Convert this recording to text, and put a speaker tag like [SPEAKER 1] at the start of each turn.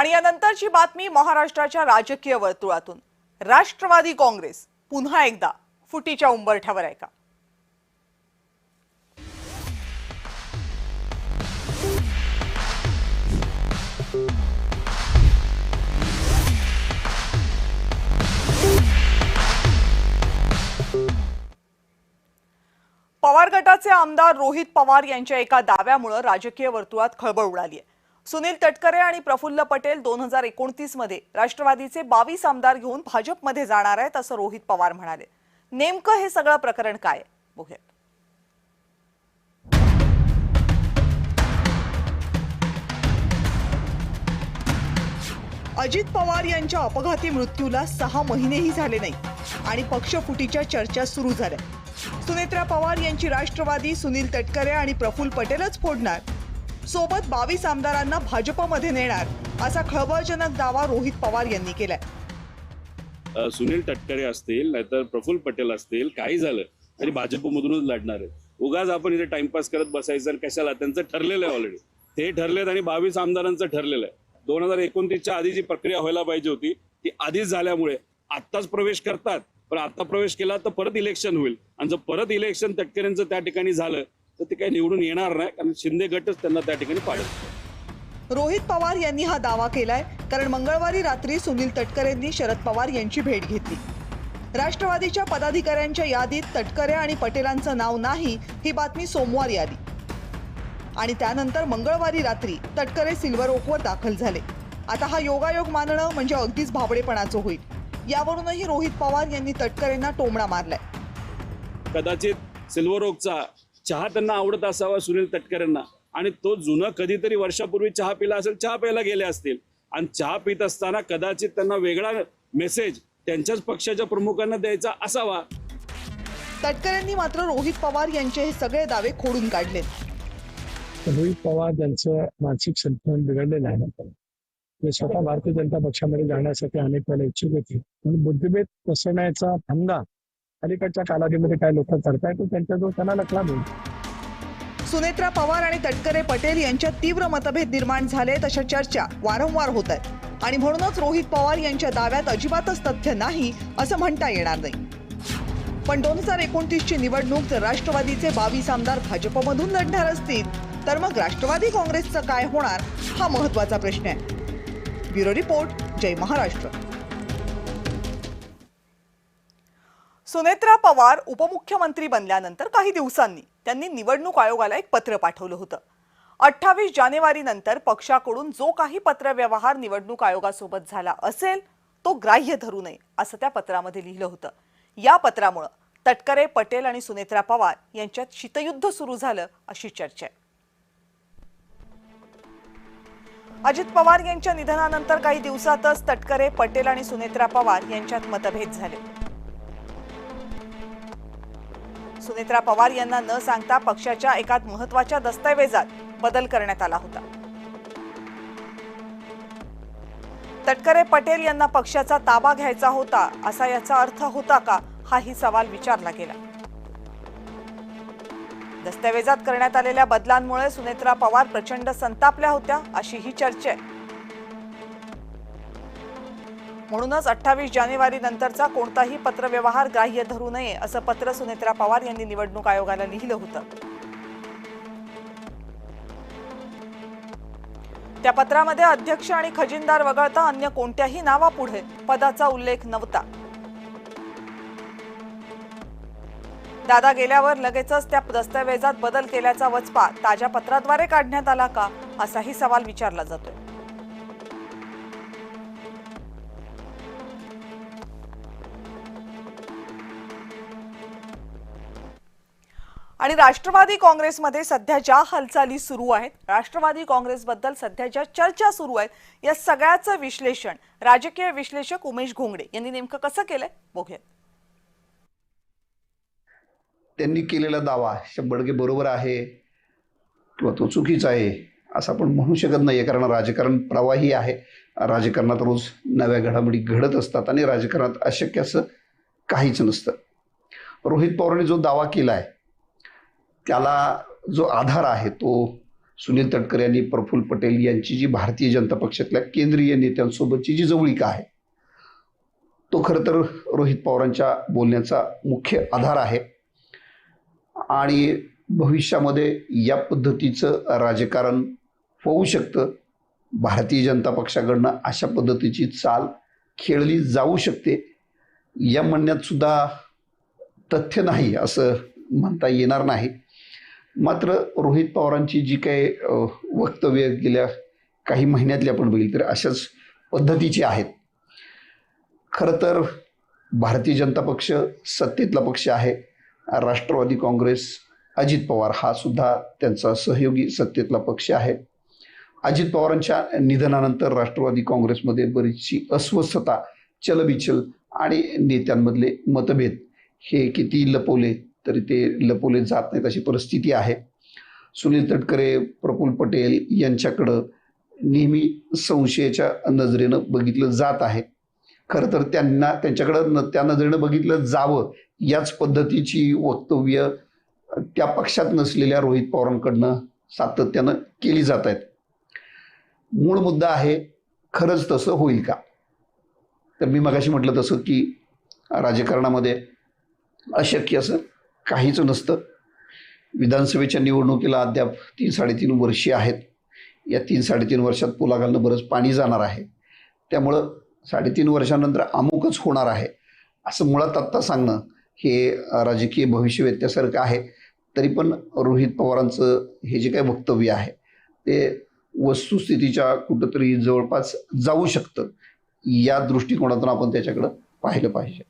[SPEAKER 1] आणि यानंतरची बातमी महाराष्ट्राच्या राजकीय वर्तुळातून। राष्ट्रवादी काँग्रेस पुन्हा एकदा फुटीच्या उंबरठ्यावर आहे का? पवार गटाचे आमदार रोहित पवार यांच्या एका दाव्यामुळे राजकीय वर्तुळात खळबळ उडाली आहे। सुनील तटकरे आणि प्रफुल्ल पटेल 2029 मध्ये राष्ट्रवादीचे 22 आमदार घेऊन भाजपमध्ये जाणार आहेत असं रोहित पवार म्हणाले। नेमकं हे सगळं प्रकरण काय आहे बघूया। अजित पवार यांच्या अपघाती मृत्यूला 6 महिनेही झाले नाही आणि पक्षफुटीच्या चर्चा सुरू झाल्या। सुनेत्रा पवार यांची राष्ट्रवादी सुनील तटकरे आणि प्रफुल्ल पटेलच फोडणार, सोबत 22 आमदारांना भाजपमध्ये नेणार असा खळबळजनक दावा रोहित पवार यांनी केलाय।
[SPEAKER 2] सुनील तटकरे असतील नाहीतर प्रफुल्ल पटेल असतील, काही झालं तरी भाजपमधूनच लढणार आहे। उगाच आपण इथे टाइमपास करत बसायचं कशाला? त्यांचं ठरलेलं आहे ऑलरेडी, ते ठरलेत आणि 22 आमदारांचं ठरलेलं आहे। 2029च्या आधी जी प्रक्रिया व्हायला पाहिजे होती ती आधीच झाल्यामुळे आत्ताच प्रवेश करतात, पण आता प्रवेश केला तर परत इलेक्शन होईल आणि जर परत इलेक्शन तटकरेंचं त्या ठिकाणी झालं तर ते काही निवडून येणार नाही, कारण शिंदे गटच त्यांना त्या ठिकाणी पाडेल।
[SPEAKER 1] रोहित पवार यांनी हा दावा केलाय कारण मंगळवारी रात्री सुनील तटकरेंनी शरद पवार यांची भेट घेतली। राष्ट्रवादीच्या पदाधिकाऱ्यांच्या यादीत तटकरे आणि पटेलांचं नाव नाही ही बातमी सोमवारी आली आणि त्यानंतर मंगळवारी रात्री तटकरे सिल्वर ओकवर दाखल झाले। आता हा योगायोग मानणं म्हणजे अगदीच भाबडेपणाचं होईल। यावरूनही रोहित पवार यांनी तटकरेंना टोमणा मारलाय।
[SPEAKER 2] कदाचित सिल्वर ओकचा चहा त्यांना आवडत असावा सुनील तटकरेंना, आणि तो जुनं कधीतरी वर्षापूर्वी चहा पिला असेल, चहा प्यायला गेले असतील आणि चहा पित असताना कदाचित त्यांना वेगळा मेसेज त्यांच्याच पक्षाच्या प्रमुखांना द्यायचा असावा।
[SPEAKER 1] तटकरेंनी मात्र रोहित पवार यांचे हे सगळे दावे खोडून काढले।
[SPEAKER 3] रोहित पवार यांचं मानसिक संतुलन बिघडलेलं आहे ना, ते स्वतः भारतीय जनता पक्षामध्ये जाण्यासाठी अनेक वेळा इच्छुक होते, पण बुद्धिभेद पसरण्याचा धंदा अलीकडच्या कालावधीमध्ये काय लोक करतायत तो त्यांच्याजवळ त्यांना लक्षात येईल।
[SPEAKER 1] सुनेत्रा पवार आणि तटकरे पटेल यांच्यात तीव्र मतभेद निर्माण झालेत अशा चर्चा वारंवार होत आहेत आणि म्हणूनच रोहित पवार यांच्या दाव्यात अजिबातच तथ्य नाही असं म्हणता येणार नाही। पण 2029ची निवडणूक जर राष्ट्रवादीचे 22 आमदार भाजपमधून लढणार असतील तर मग राष्ट्रवादी काँग्रेसचं काय होणार हा महत्त्वाचा प्रश्न आहे। ब्युरो रिपोर्ट, जय महाराष्ट्र। सुनेत्रा पवार उपमुख्यमंत्री बनल्यानंतर काही दिवसांनी त्यांनी निवडणूक आयोगाला एक पत्र पाठवलं होतं। 28 जानेवारी नंतर पक्षाकडून जो काही पत्रव्यवहार निवडणूक आयोगासोबत झाला असेल तो ग्राह्य धरू नये असं त्या पत्रामध्ये लिहिलं होतं। या पत्रामुळे तटकरे, पटेल आणि सुनेत्रा पवार यांच्यात शीतयुद्ध सुरू झालं अशी चर्चा आहे। अजित पवार यांच्या निधनानंतर काही दिवसातच तटकरे, पटेल आणि सुनेत्रा पवार यांच्यात मतभेद झाले। सुनेत्रा पवार यांना न सांगता पक्षाच्या एका महत्त्वाच्या दस्तऐवजात बदल करण्यात आला होता। तटकरे, पटेल यांना पक्षाचा ताबा घ्यायचा होता असा याचा अर्थ होता का, हाही सवाल विचारला गेला। दस्तऐवजात करण्यात आलेल्या बदलांमुळे सुनेत्रा पवार प्रचंड संतापल्या होत्या अशी ही चर्चा आहे। म्हणूनच 28 जानेवारी नंतरचा कोणताही पत्रव्यवहार ग्राह्य धरू नये असं पत्र सुनेत्रा पवार यांनी निवडणूक आयोगाला लिहिलं होतं। त्या पत्रामध्ये अध्यक्ष आणि खजिनदार वगळता अन्य कोणत्याही नावापुढे पदाचा उल्लेख नव्हता। दादा गेल्यावर लगेचच त्या दस्तऐवजात बदल केल्याचा वचपा ताज्या पत्राद्वारे काढण्यात आला का असाही सवाल विचारला जातोय। आणि राष्ट्रवादी काँग्रेसमध्ये सध्या ज्या हालचाली सुरू आहेत, राष्ट्रवादी काँग्रेसबद्दल सध्या ज्या चर्चा सुरू आहेत, या सगळ्याचं विश्लेषण राजकीय विश्लेषक उमेश घोंगडे यांनी नेमकं कसं केलंय बघूया।
[SPEAKER 4] त्यांनी केलेला दावा 100% बरोबर आहे किंवा तो चुकीचा आहे असं आपण म्हणू शकत नाही, कारण राजकारण प्रवाही आहे। राजकारणात रोज नव्या घडामोडी घडत असतात आणि राजकारणात अशक्य असं काहीच नसतं। रोहित पवारांनी जो दावा केला आहे त्याला जो आधार आहे तो सुनील तटकरे यांनी प्रफुल्ल पटेल यांची जी भारतीय जनता पक्षातल्या केंद्रीय नेत्यांसोबतची जी जवळीक आहे तो खरं तर रोहित पवारांच्या बोलण्याचा मुख्य आधार आहे आणि भविष्यामध्ये या पद्धतीचं राजकारण होऊ शकतं. भारतीय जनता पक्षाकडनं अशा पद्धतीची चाल खेळली जाऊ शकते या म्हणण्यात सुद्धा तथ्य नाही असं म्हणता येणार नाही. मात्र रोहित पवारांची जी काही वक्तव्य गेल्या काही महिन्यातली आपण बघितली तर अशाच पद्धतीची आहेत. खरं तर भारतीय जनता पक्ष सत्तेतला पक्ष आहे. राष्ट्रवादी काँग्रेस अजित पवार हा सुद्धा त्यांचा सहयोगी सत्तेतला पक्ष आहे. अजित पवारांच्या निधनानंतर राष्ट्रवादी काँग्रेसमध्ये बरीचशी अस्वस्थता, चलबिचल आणि नेत्यांमधले मतभेद हे किती लपवले तरी ते लपवले जात नाहीत अशी परिस्थिती आहे. सुनील तटकरे, प्रफुल्ल पटेल यांच्याकडं नेहमी संशयाच्या नजरेनं बघितलं जात आहे. खरं तर त्यांच्याकडं त्या नजरेनं बघितलं जावं याच पद्धतीची वक्तव्य त्या पक्षात नसलेल्या रोहित पवारांकडनं सातत्यानं केली जात आहेत. मूळ मुद्दा आहे, खरंच तसं होईल का? तर मी मगाशी म्हटलं तसं की राजकारणामध्ये अशक्य असं काहीच नसतं. विधानसभेच्या निवडणुकीला अद्याप 3-3.5 वर्षे आहेत. या 3-3.5 वर्षात पुला घालणं बरंच पाणी जाणार आहे. त्यामुळं 3.5 वर्षानंतर अमुकच होणार आहे असं मुळात आत्ता सांगणं हे राजकीय भविष्यवेत्यासारखं आहे. तरी पण रोहित पवारांचं हे जे काही वक्तव्य आहे ते वस्तुस्थितीच्या कुठंतरी जवळपास जाऊ शकतं. या दृष्टिकोनातून आपण त्याच्याकडं पाहिलं पाहिजे.